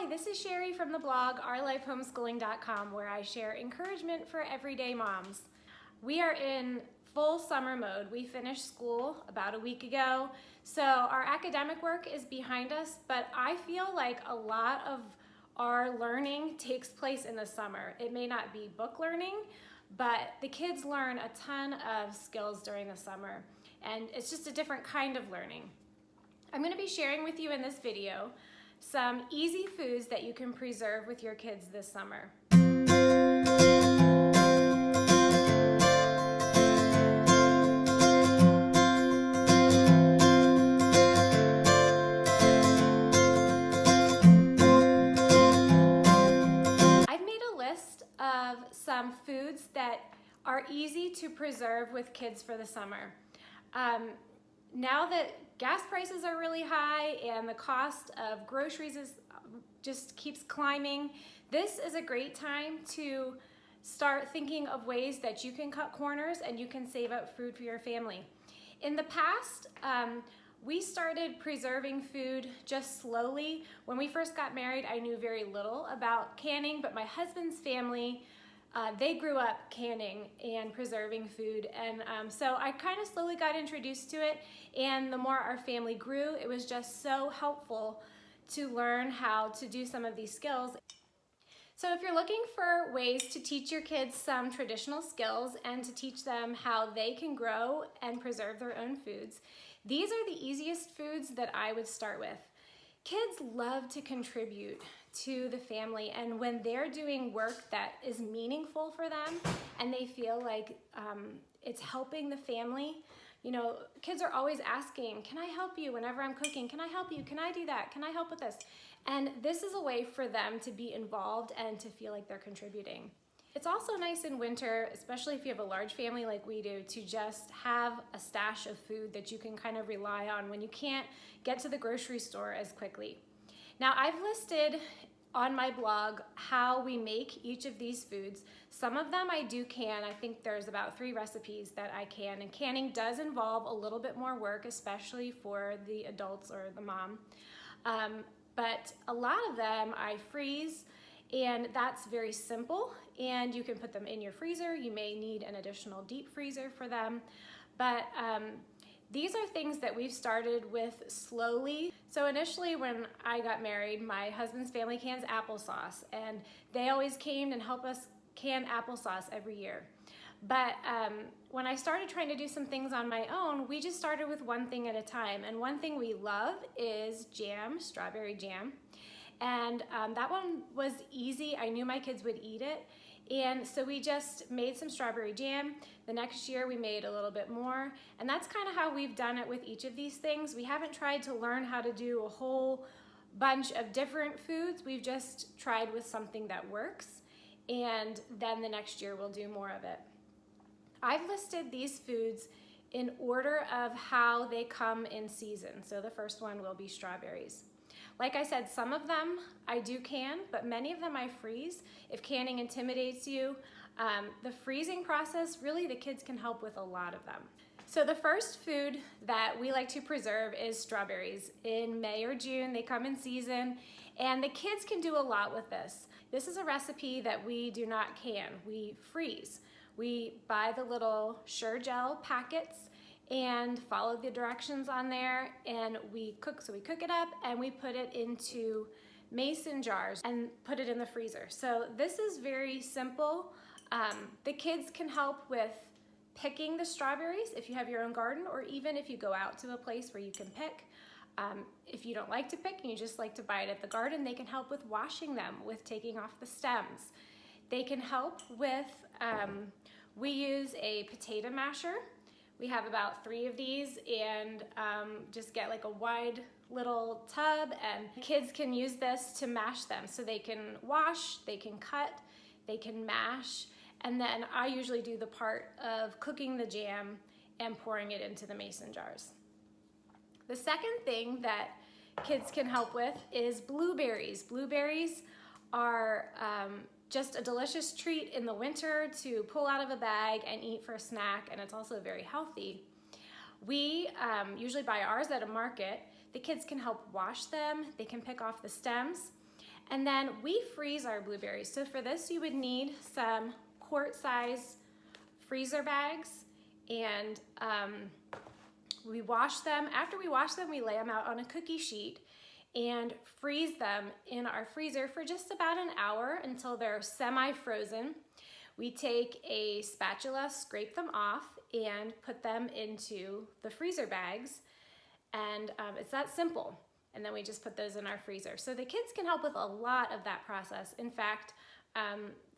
this is Sherry from the blog OurLifeHomeschooling.com, where I share encouragement for everyday moms. We are in full summer mode. We finished school about a week ago, so our academic work is behind us, but I feel like a lot of our learning takes place in the summer. It may not be book learning, but the kids learn a ton of skills during the summer, and it's just a different kind of learning. I'm going to be sharing with you in this video some easy foods that you can preserve with your kids this summer. I've made a list of some foods that are easy to preserve with kids for the summer. Now that gas prices are really high and the cost of groceries just keeps climbing, this is a great time to start thinking of ways that you can cut corners and you can save up food for your family. In the past, we started preserving food just slowly. When we first got married, I knew very little about canning, but my husband's family, they grew up canning and preserving food, and so I kind of slowly got introduced to it, and the more our family grew, it was just so helpful to learn how to do some of these skills. So if you're looking for ways to teach your kids some traditional skills and to teach them how they can grow and preserve their own foods, these are the easiest foods that I would start with. Kids love to contribute to the family, and when they're doing work that is meaningful for them and they feel like it's helping the family, you know, kids are always asking, can I help you whenever I'm cooking? Can I help you? Can I do that? Can I help with this? And this is a way for them to be involved and to feel like they're contributing. It's also nice in winter, especially if you have a large family like we do, to just have a stash of food that you can kind of rely on when you can't get to the grocery store as quickly. Now, I've listed on my blog how we make each of these foods. Some of them I do can. I think there's about 3 recipes that I can, and canning does involve a little bit more work, especially for the adults or the mom. But a lot of them I freeze, and that's very simple, and you can put them in your freezer. You may need an additional deep freezer for them, but these are things that we've started with slowly. So initially when I got married, my husband's family cans applesauce, and they always came and helped us can applesauce every year. But when I started trying to do some things on my own, we just started with one thing at a time. And one thing we love is jam, strawberry jam. And that one was easy. I knew my kids would eat it. And so we just made some strawberry jam. The next year we made a little bit more. And that's kind of how we've done it with each of these things. We haven't tried to learn how to do a whole bunch of different foods. We've just tried with something that works. And then the next year we'll do more of it. I've listed these foods in order of how they come in season. So the first one will be strawberries. Like I said, some of them I do can, but many of them I freeze. If canning intimidates you, the freezing process, really the kids can help with a lot of them. So the first food that we like to preserve is strawberries. In May or June, they come in season, and the kids can do a lot with this. This is a recipe that we do not can, we freeze. We buy the little Sure Gel packets and follow the directions on there, and we cook. So we cook it up and we put it into mason jars and put it in the freezer. So this is very simple. The kids can help with picking the strawberries if you have your own garden, or even if you go out to a place where you can pick. If you don't like to pick and you just like to buy it at the garden, they can help with washing them, with taking off the stems. They can help with, we use a potato masher. We have about 3 of these, and just get like a wide little tub, and kids can use this to mash them. So they can wash, they can cut, they can mash, and then I usually do the part of cooking the jam and pouring it into the mason jars. The second thing that kids can help with is blueberries. Blueberries are just a delicious treat in the winter to pull out of a bag and eat for a snack, and it's also very healthy. We usually buy ours at a market. The kids can help wash them, they can pick off the stems, And then we freeze our blueberries. So for this, you would need some quart-size freezer bags, and we wash them. After we wash them, we lay them out on a cookie sheet and freeze them in our freezer for just about an hour until they're semi-frozen. We take a spatula, scrape them off, and put them into the freezer bags, and it's that simple. And then we just put those in our freezer. So the kids can help with a lot of that process. In fact,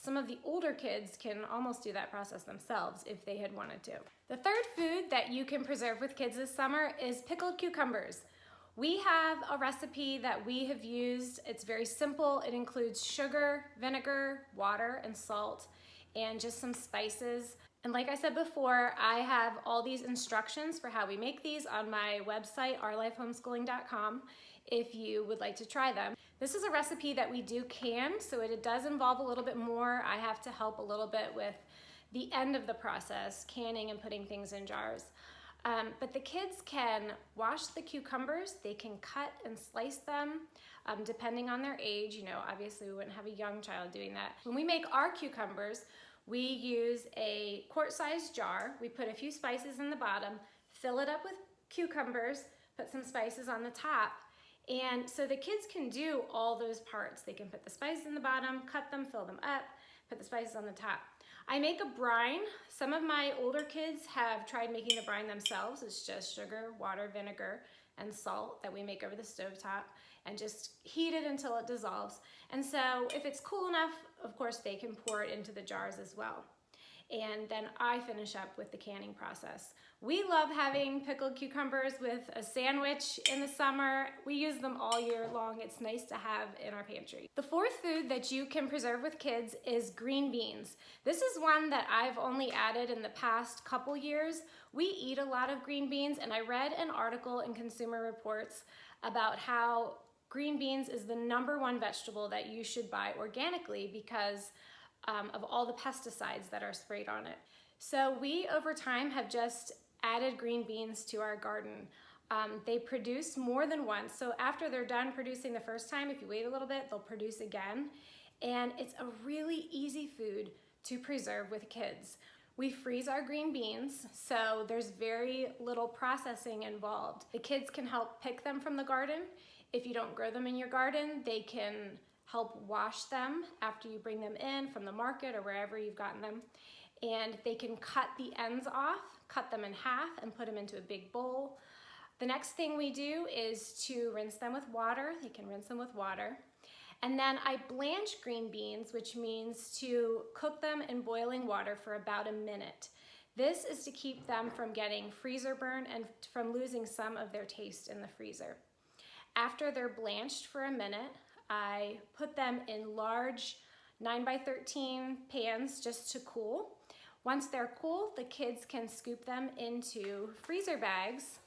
some of the older kids can almost do that process themselves if they had wanted to. The third food that you can preserve with kids this summer is pickled cucumbers. We have a recipe that we have used. It's very simple. It includes sugar, vinegar, water, and salt, and just some spices. And like I said before, I have all these instructions for how we make these on my website, OurLifeHomeschooling.com, if you would like to try them. This is a recipe that we do canned, so it does involve a little bit more. I have to help a little bit with the end of the process, canning and putting things in jars. But the kids can wash the cucumbers, they can cut and slice them depending on their age. You know, obviously we wouldn't have a young child doing that. When we make our cucumbers, we use a quart-sized jar. We put a few spices in the bottom, fill it up with cucumbers, put some spices on the top, and so the kids can do all those parts. They can put the spices in the bottom, cut them, fill them up, put the spices on the top. I make a brine. Some of my older kids have tried making the brine themselves. It's just sugar, water, vinegar, and salt that we make over the stovetop and just heat it until it dissolves. And so if it's cool enough, of course, they can pour it into the jars as well. And then I finish up with the canning process. We love having pickled cucumbers with a sandwich in the summer. We use them all year long. It's nice to have in our pantry. The fourth food that you can preserve with kids is green beans. This is one that I've only added in the past couple years. We eat a lot of green beans, and I read an article in Consumer Reports about how green beans is the #1 vegetable that you should buy organically because of all the pesticides that are sprayed on it. So we, over time, have just added green beans to our garden. They produce more than once. So after they're done producing the first time, if you wait a little bit, they'll produce again. And it's a really easy food to preserve with kids. We freeze our green beans, so there's very little processing involved. The kids can help pick them from the garden. If you don't grow them in your garden, they can help wash them after you bring them in from the market or wherever you've gotten them. And they can cut the ends off, cut them in half, and put them into a big bowl. The next thing we do is to rinse them with water. They can rinse them with water. And then I blanch green beans, which means to cook them in boiling water for about a minute. This is to keep them from getting freezer burn and from losing some of their taste in the freezer. After they're blanched for a minute, I put them in large 9x13 pans just to cool. Once they're cool, the kids can scoop them into freezer bags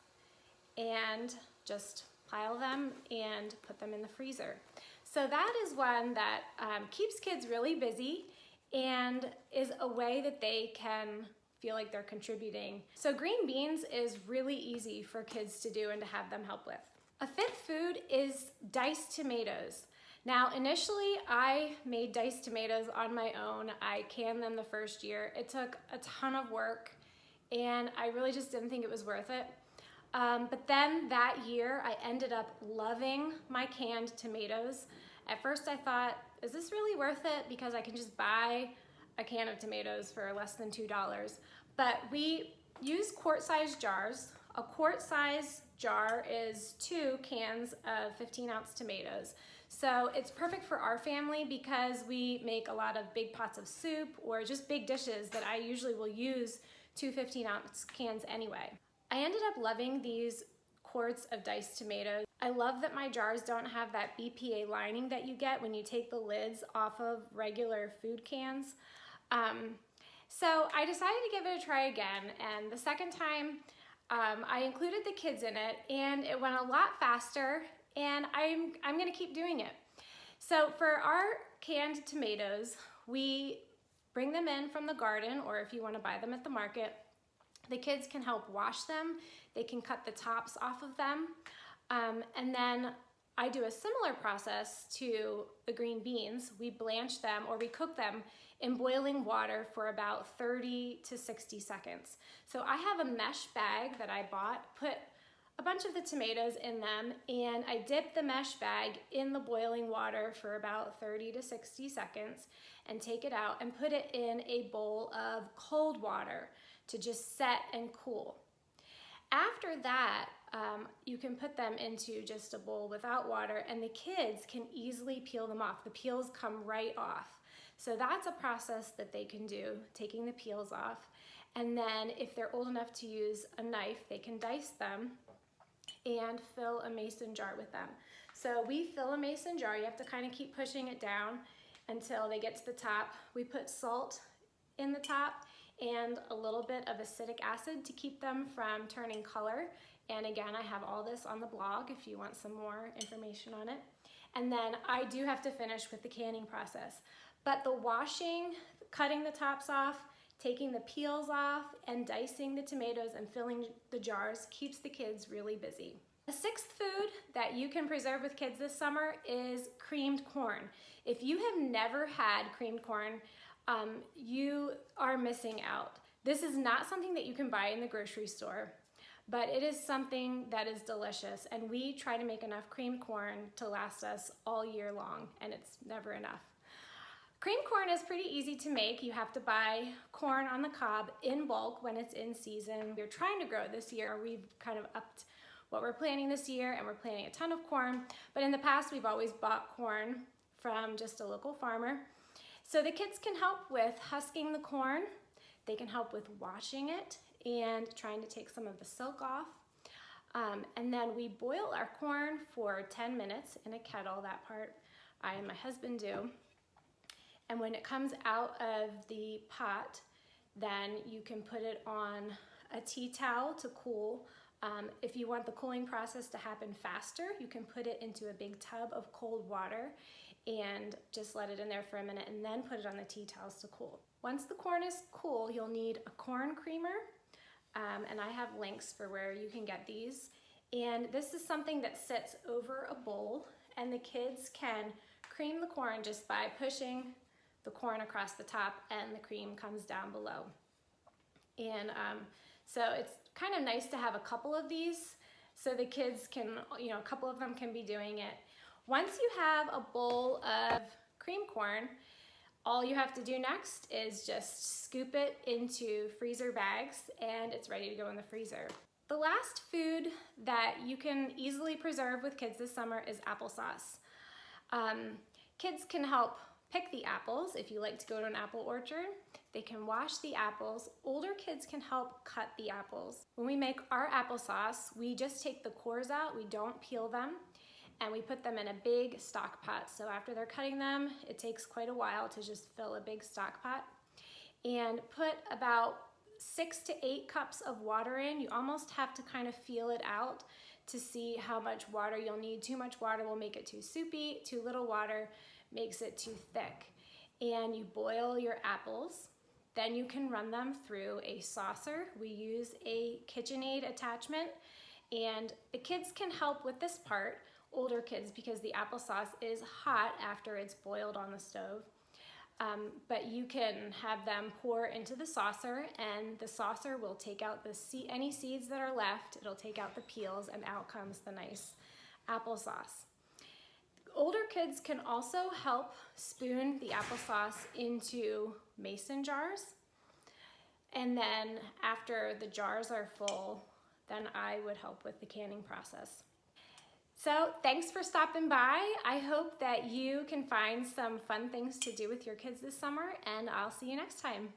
and just pile them and put them in the freezer. So that is one that keeps kids really busy and is a way that they can feel like they're contributing. So green beans is really easy for kids to do and to have them help with. A fifth food is diced tomatoes. Now, initially, I made diced tomatoes on my own. I canned them the first year. It took a ton of work, and I really just didn't think it was worth it. But then that year, I ended up loving my canned tomatoes. At first, I thought, is this really worth it? Because I can just buy a can of tomatoes for less than $2. But we use quart-sized jars. A quart-size jar is 2 cans of 15-ounce tomatoes. So it's perfect for our family because we make a lot of big pots of soup or just big dishes that I usually will use 2 15-ounce cans anyway. I ended up loving these quarts of diced tomatoes. I love that my jars don't have that BPA lining that you get when you take the lids off of regular food cans. So I decided to give it a try again, and the second time I included the kids in it, and it went a lot faster, and I'm gonna keep doing it. So for our canned tomatoes, we bring them in from the garden, or if you wanna buy them at the market. The kids can help wash them. They can cut the tops off of them. And then I do a similar process to the green beans. We blanch them or we cook them in boiling water for about 30 to 60 seconds. So I have a mesh bag that I bought, put a bunch of the tomatoes in them, and I dip the mesh bag in the boiling water for about 30 to 60 seconds and take it out and put it in a bowl of cold water to just set and cool. After that, you can put them into just a bowl without water, and the kids can easily peel them off. The peels come right off. So that's a process that they can do, taking the peels off. And then if they're old enough to use a knife, they can dice them and fill a mason jar with them. So we fill a mason jar. You have to kind of keep pushing it down until they get to the top. We put salt in the top and a little bit of acetic acid to keep them from turning color. And again, I have all this on the blog if you want some more information on it. And then I do have to finish with the canning process. But the washing, cutting the tops off, taking the peels off, and dicing the tomatoes and filling the jars keeps the kids really busy. The sixth food that you can preserve with kids this summer is creamed corn. If you have never had creamed corn, you are missing out. This is not something that you can buy in the grocery store, but it is something that is delicious, and we try to make enough creamed corn to last us all year long, and it's never enough. Creamed corn is pretty easy to make. You have to buy corn on the cob in bulk when it's in season. We're trying to grow this year. We've kind of upped what we're planting this year, and we're planting a ton of corn, but in the past we've always bought corn from just a local farmer. So the kids can help with husking the corn. They can help with washing it and trying to take some of the silk off. And then we boil our corn for 10 minutes in a kettle. That part I and my husband do. And when it comes out of the pot, then you can put it on a tea towel to cool. If you want the cooling process to happen faster, you can put it into a big tub of cold water and just let it in there for a minute and then put it on the tea towels to cool. Once the corn is cool, you'll need a corn creamer, and I have links for where you can get these. And this is something that sits over a bowl, and the kids can cream the corn just by pushing the corn across the top, and the cream comes down below. And so it's kind of nice to have a couple of these so the kids can, a couple of them can be doing it. Once you have a bowl of cream corn, all you have to do next is just scoop it into freezer bags, and it's ready to go in the freezer. The last food that you can easily preserve with kids this summer is applesauce. Kids can help pick the apples if you like to go to an apple orchard. They can wash the apples. Older kids can help cut the apples. When we make our applesauce, we just take the cores out, we don't peel them, and we put them in a big stock pot. So after they're cutting them, it takes quite a while to just fill a big stock pot. And put about 6 to 8 cups of water in. You almost have to kind of feel it out to see how much water you'll need. Too much water will make it too soupy, too little water makes it too thick. And you boil your apples. Then you can run them through a saucer. We use a KitchenAid attachment, and the kids can help with this part, older kids, because the applesauce is hot after it's boiled on the stove. But you can have them pour into the saucer, and the saucer will take out any seeds that are left. It'll take out the peels, and out comes the nice applesauce. Older kids can also help spoon the applesauce into mason jars. And then after the jars are full, then I would help with the canning process. So thanks for stopping by. I hope that you can find some fun things to do with your kids this summer, and I'll see you next time.